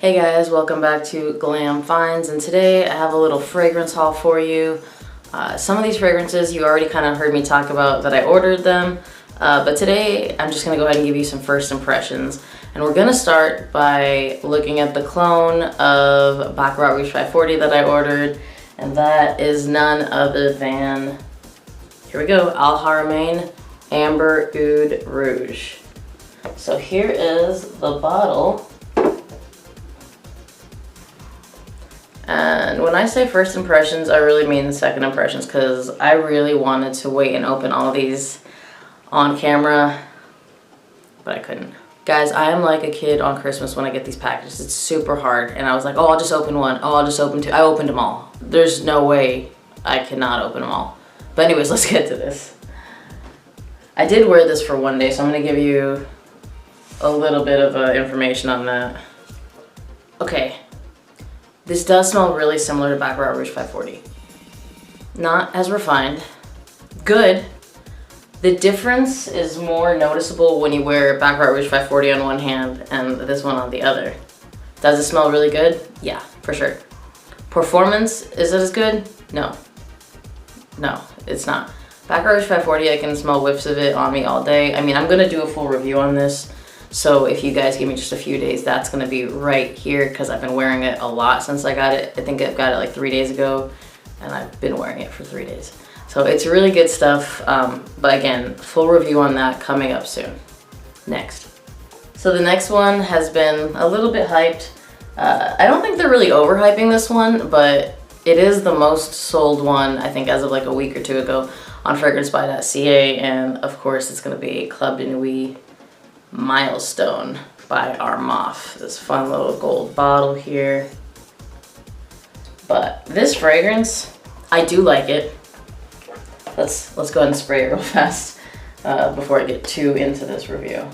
Hey guys, welcome back to Glam Finds, and today I have a little fragrance haul for you. Some of these fragrances you already kind of heard me talk about that I ordered them, but today I'm just going to go ahead and give you some first impressions. And we're going to start by looking at the clone of Oud Rouge 540 that I ordered, and that is none other than, here we go, Al Haramain Amber Oud Rouge. So here is the bottle. And when I say first impressions, I really mean second impressions, because I really wanted to wait and open all these on camera, but I couldn't. Guys, I am like a kid on Christmas when I get these packages. It's super hard, and I was like, oh, I'll just open one. Oh, I'll just open two. I opened them all. There's no way I cannot open them all. But anyways, let's get to this. I did wear this for one day, so I'm going to give you a little bit of information on that. Okay. This does smell really similar to Oud Rouge 540. Not as refined. Good. The difference is more noticeable when you wear Oud Rouge 540 on one hand and this one on the other. Does it smell really good? Yeah, for sure. Performance, is it as good? No. No, it's not. Oud Rouge 540, I can smell whiffs of it on me all day. I mean, I'm gonna do a full review on this. So if you guys give me just a few days, that's going to be right here, because I've been wearing it a lot since I got it. I think I've got it like 3 days ago, and I've been wearing it for 3 days. So it's really good stuff, but again, full review on that coming up soon. Next. So the next one has been a little bit hyped. I don't think they're really overhyping this one, but it is the most sold one, I think, as of like a week or two ago on fragrancebuy.ca, and of course it's going to be Club de Nuit Milestone by Armaf. This fun little gold bottle here. But this fragrance, I do like it. Let's go ahead and spray it real fast before I get too into this review.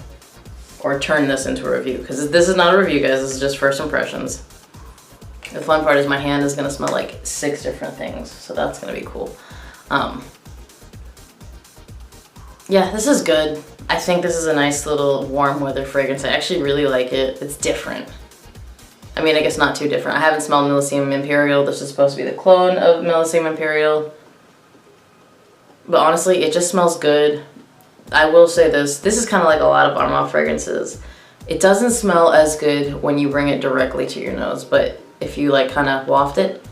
Or turn this into a review, because this is not a review, guys. This is just first impressions. The fun part is my hand is going to smell like 6 different things, so that's going to be cool. Yeah, this is good. I think this is a nice little warm weather fragrance. I actually really like it. It's different. I mean, I guess not too different. I haven't smelled Milestone Imperial. This is supposed to be the clone of Milestone Imperial. But honestly, it just smells good. I will say this is kind of like a lot of Armaf fragrances. It doesn't smell as good when you bring it directly to your nose, but if you like kind of waft it,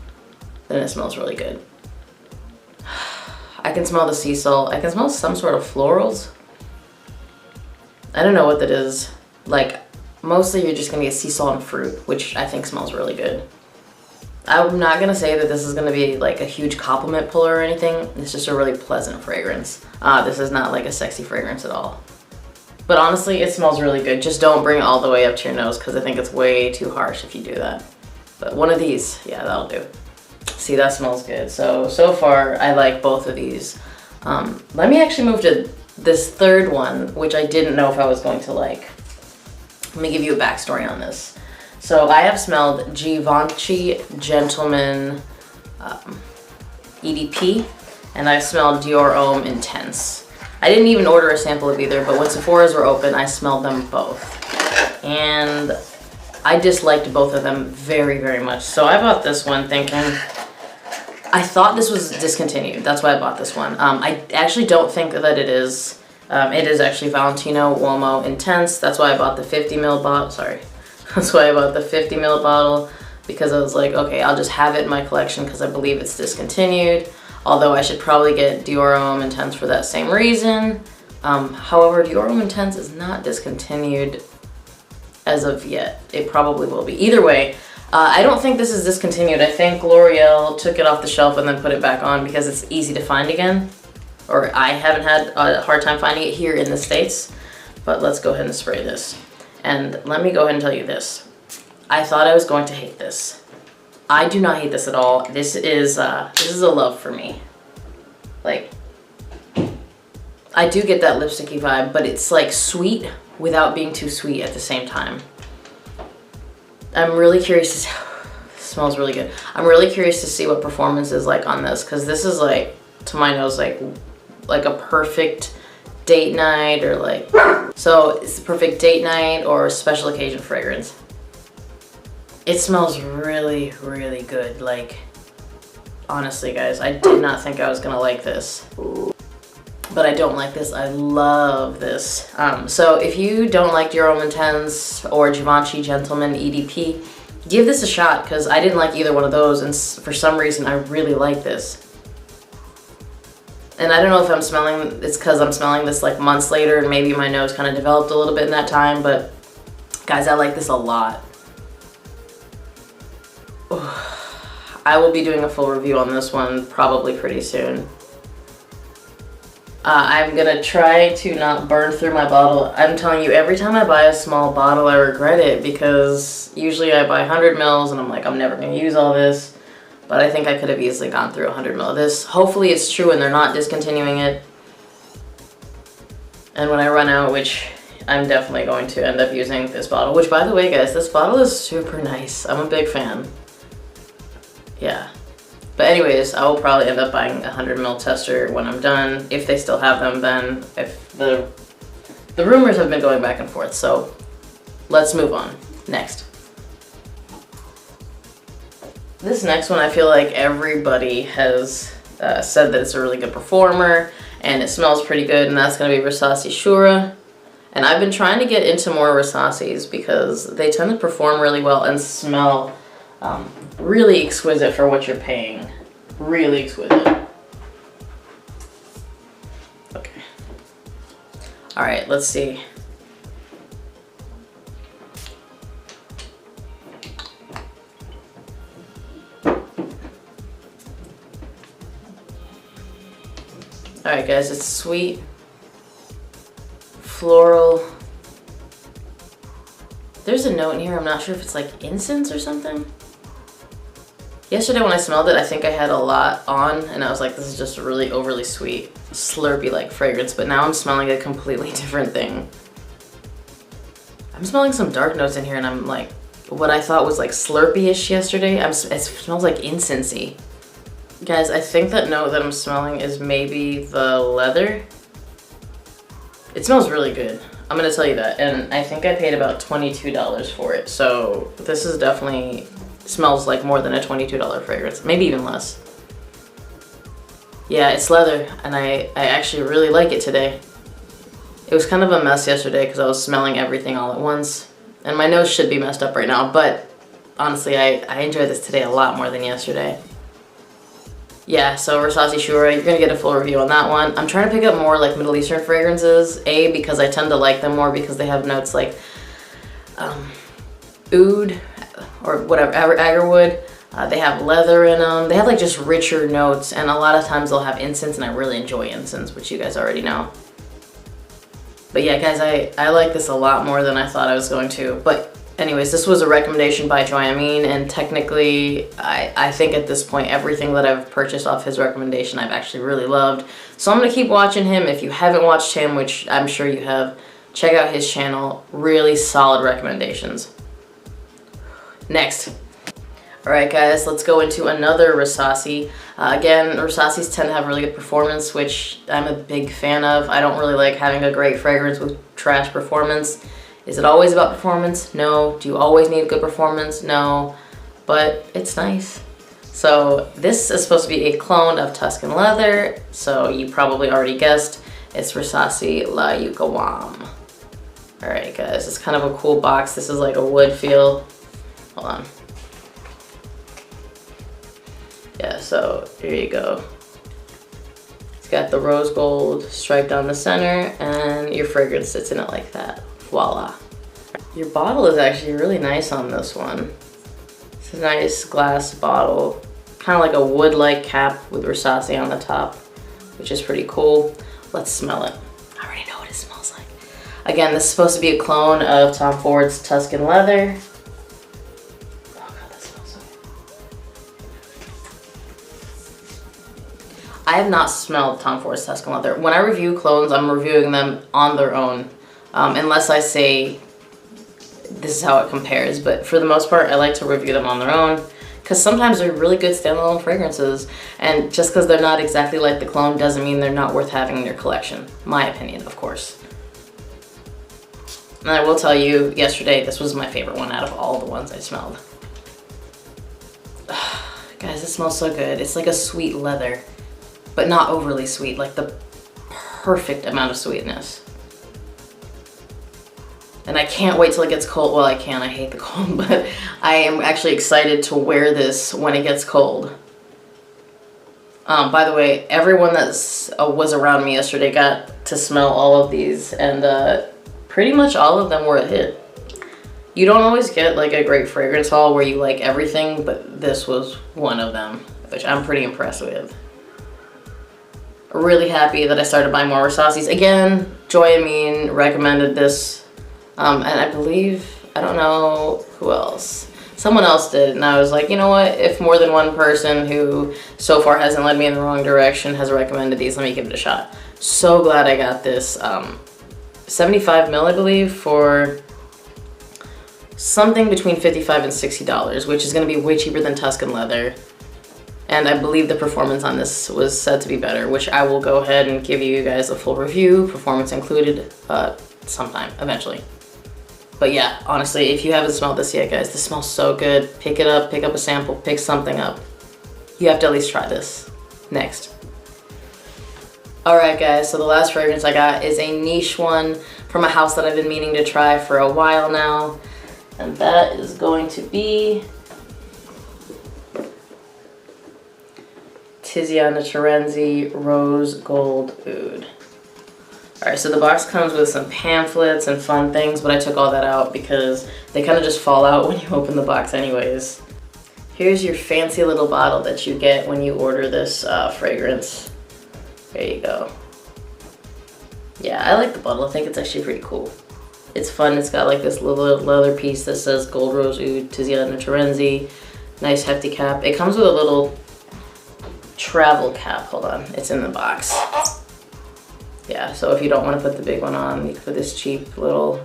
then it smells really good. I can smell the sea salt. I can smell some sort of florals. I don't know what that is. Like, mostly you're just gonna get sea salt and fruit, which I think smells really good. I'm not gonna say that this is gonna be like a huge compliment puller or anything. It's just a really pleasant fragrance. This is not like a sexy fragrance at all. But honestly, it smells really good. Just don't bring it all the way up to your nose, because I think it's way too harsh if you do that. But one of these, yeah, that'll do. See, that smells good. So far, I like both of these. Let me actually move to this third one, which I didn't know if I was going to like. Let me give you a backstory on this. So I have smelled Givenchy Gentleman EDP, and I've smelled Dior Homme Intense. I didn't even order a sample of either, but when Sephora's were open, I smelled them both. And I disliked both of them very, very much. So I bought this one thinking, I thought this was discontinued. That's why I bought this one. I actually don't think that it is. It is actually Valentino Uomo Intense. That's why I bought the 50 ml bottle. Sorry. That's why I bought the 50 ml bottle, because I was like, okay, I'll just have it in my collection because I believe it's discontinued. Although I should probably get Dior Homme Intense for that same reason. However, Dior Homme Intense is not discontinued as of yet. It probably will be. Either way, I don't think this is discontinued. I think L'Oreal took it off the shelf and then put it back on because it's easy to find again. Or I haven't had a hard time finding it here in the States. But let's go ahead and spray this. And let me go ahead and tell you this. I thought I was going to hate this. I do not hate this at all. This is a love for me. Like, I do get that lipsticky vibe, but it's like sweet without being too sweet at the same time. I'm really curious to see, it smells really good. I'm really curious to see what performance is like on this, because this is like, to my nose, like a perfect date night, or like, so it's the perfect date night or special occasion fragrance. It smells really, really good. Like, honestly, guys, I did not think I was gonna like this. But I don't like this. I love this. So if you don't like Dior Homme Intense or Givenchy Gentleman EDP, give this a shot, because I didn't like either one of those, and for some reason I really like this. And I don't know if I'm smelling, it's because I'm smelling this like months later and maybe my nose kind of developed a little bit in that time, but guys, I like this a lot. I will be doing a full review on this one probably pretty soon. I'm gonna try to not burn through my bottle. I'm telling you, every time I buy a small bottle, I regret it, because usually I buy 100 mils and I'm like, I'm never gonna use all this. But I think I could have easily gone through 100 mil of this. Hopefully it's true and they're not discontinuing it. And when I run out, which I'm definitely going to end up using this bottle, which, by the way, guys, this bottle is super nice. I'm a big fan. Yeah. But anyways, I will probably end up buying a 100 ml tester when I'm done, if they still have them then. If the rumors have been going back and forth, so let's move on. Next. This next one, I feel like everybody has said that it's a really good performer and it smells pretty good, and that's going to be Rasasi Shuhrah. And I've been trying to get into more Rasasis because they tend to perform really well and smell really exquisite for what you're paying. Really exquisite. Okay. All right, let's see. All right, guys, it's sweet, floral. There's a note in here. I'm not sure if it's like incense or something. Yesterday when I smelled it, I think I had a lot on and I was like, this is just a really overly sweet, slurpy like fragrance, but now I'm smelling a completely different thing. I'm smelling some dark notes in here and I'm like, what I thought was like slurpy-ish yesterday, it smells like incensey. Guys, I think that note that I'm smelling is maybe the leather. It smells really good. I'm gonna tell you that. And I think I paid about $22 for it. So this is definitely, smells like more than a $22 fragrance, maybe even less. Yeah, it's leather, and I actually really like it today. It was kind of a mess yesterday because I was smelling everything all at once. And my nose should be messed up right now, but honestly, I enjoyed this today a lot more than yesterday. Yeah, so Rasasi Shuhrah, you're gonna get a full review on that one. I'm trying to pick up more like Middle Eastern fragrances, because I tend to like them more because they have notes like oud or whatever, agarwood. They have leather in them. They have like just richer notes, and a lot of times they'll have incense, and I really enjoy incense, which you guys already know. But yeah, guys, I like this a lot more than I thought I was going to. But anyways, this was a recommendation by Yuqawam, and technically, I think at this point, everything that I've purchased off his recommendation, I've actually really loved. So I'm going to keep watching him. If you haven't watched him, which I'm sure you have, check out his channel. Really solid recommendations. Next. Alright guys, let's go into another Rasasi. Again, Rasasis tend to have really good performance, which I'm a big fan of. I don't really like having a great fragrance with trash performance. Is it always about performance? No. Do you always need good performance? No. But it's nice. So this is supposed to be a clone of Tuscan Leather, so you probably already guessed. It's Rasasi La Yuqawam. Alright guys, it's kind of a cool box. This is like a wood feel. Hold on. Yeah, so here you go. It's got the rose gold stripe down the center, and your fragrance sits in it like that. Voila. Your bottle is actually really nice on this one. It's a nice glass bottle. Kind of like a wood-like cap with Rasasi on the top, which is pretty cool. Let's smell it. I already know what it smells like. Again, this is supposed to be a clone of Tom Ford's Tuscan Leather. I have not smelled Tom Ford's Tuscan Leather. When I review clones, I'm reviewing them on their own, unless I say this is how it compares. But for the most part, I like to review them on their own because sometimes they're really good standalone fragrances, and just because they're not exactly like the clone doesn't mean they're not worth having in your collection. My opinion, of course. And I will tell you, yesterday, this was my favorite one out of all the ones I smelled. Guys, it smells so good. It's like a sweet leather, but not overly sweet, like the perfect amount of sweetness. And I can't wait till it gets cold. Well, I can't, I hate the cold, but I am actually excited to wear this when it gets cold. By the way, everyone that was around me yesterday got to smell all of these, and pretty much all of them were a hit. You don't always get like a great fragrance haul where you like everything, but this was one of them, which I'm pretty impressed with. Really happy that I started buying more Rasasis. Again, Joy Amin recommended this, and I believe, I don't know who else. Someone else did, and I was like, you know what? If more than one person who so far hasn't led me in the wrong direction has recommended these, let me give it a shot. So glad I got this. 75 ml, I believe, for something between $55 and $60, which is going to be way cheaper than Tuscan leather. And I believe the performance on this was said to be better, which I will go ahead and give you guys a full review, performance included, sometime, eventually. But yeah, honestly, if you haven't smelled this yet, guys, this smells so good. Pick it up, pick up a sample, pick something up. You have to at least try this. Next. Alright guys, so the last fragrance I got is a niche one from a house that I've been meaning to try for a while now. And that is going to be Tiziana Terenzi Rose Gold Oud. Alright, so the box comes with some pamphlets and fun things, but I took all that out because they kind of just fall out when you open the box anyways. Here's your fancy little bottle that you get when you order this fragrance. There you go. Yeah, I like the bottle. I think it's actually pretty cool. It's fun. It's got like this little leather piece that says Gold Rose Oud Tiziana Terenzi. Nice hefty cap. It comes with a little travel cap. Hold on. It's in the box. Yeah, so if you don't want to put the big one on, you can put this cheap little,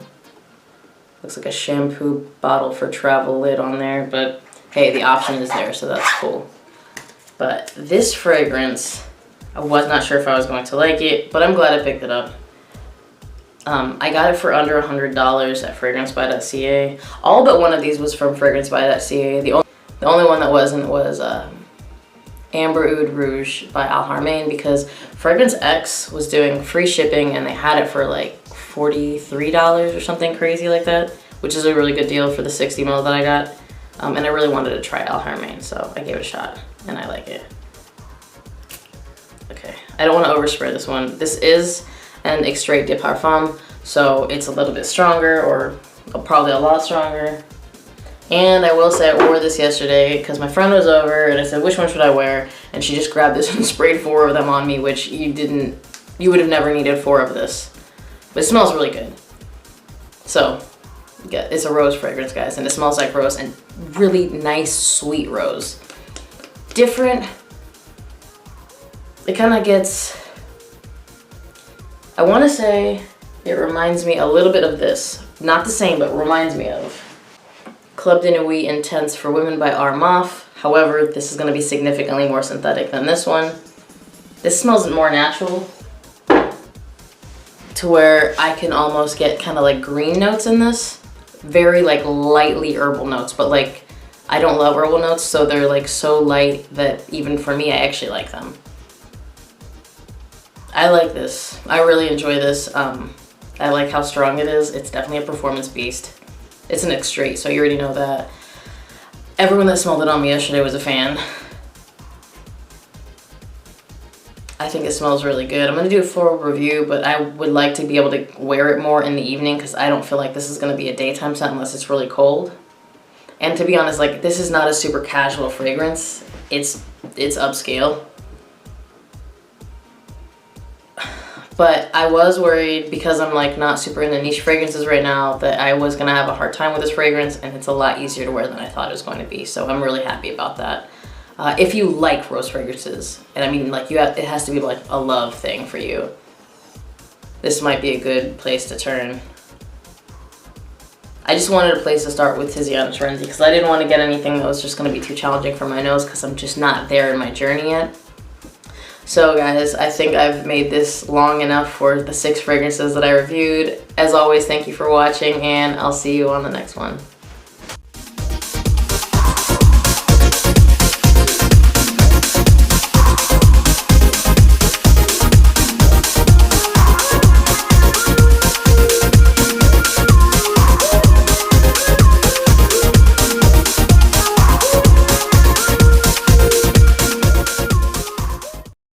looks like a shampoo bottle for travel lid on there. But hey, the option is there, so that's cool. But this fragrance, I was not sure if I was going to like it, but I'm glad I picked it up. I got it for under $100 at fragrancebuy.ca. All but one of these was from fragrancebuy.ca. The only one that wasn't was Amber Oud Rouge by Al because Fragrance X was doing free shipping and they had it for like $43 or something crazy like that, which is a really good deal for the 60 ml that I got. And I really wanted to try Al, so I gave it a shot and I like it. Okay, I don't want to overspray this one. This is an extrait de parfum, so it's a little bit stronger, or probably a lot stronger. And I will say I wore this yesterday because my friend was over and I said, which one should I wear? And she just grabbed this and sprayed 4 of them on me, which you would have never needed 4 of this. But it smells really good. So, yeah, it's a rose fragrance, guys, and it smells like rose, and really nice, sweet rose. Different. It kind of gets, I want to say it reminds me a little bit of this. Not the same, but reminds me of Club de Nuit Intense for Women by Armaf. However, this is going to be significantly more synthetic than this one. This smells more natural, to where I can almost get kind of like green notes in this. Very like lightly herbal notes, but like I don't love herbal notes, so they're like so light that even for me, I actually like them. I like this. I really enjoy this. I like how strong it is. It's definitely a performance beast. It's an extrait, so you already know that. Everyone that smelled it on me yesterday was a fan. I think it smells really good. I'm going to do a full review, but I would like to be able to wear it more in the evening because I don't feel like this is going to be a daytime scent unless it's really cold. And to be honest, like, this is not a super casual fragrance. It's upscale. But I was worried because I'm like not super into niche fragrances right now that I was gonna have a hard time with this fragrance, and it's a lot easier to wear than I thought it was going to be. So I'm really happy about that. If you like rose fragrances, and I mean like it has to be like a love thing for you, this might be a good place to turn. I just wanted a place to start with Tiziana Terenzi because I didn't want to get anything that was just gonna be too challenging for my nose because I'm just not there in my journey yet. So guys, I think I've made this long enough for the 6 fragrances that I reviewed. As always, thank you for watching, and I'll see you on the next one.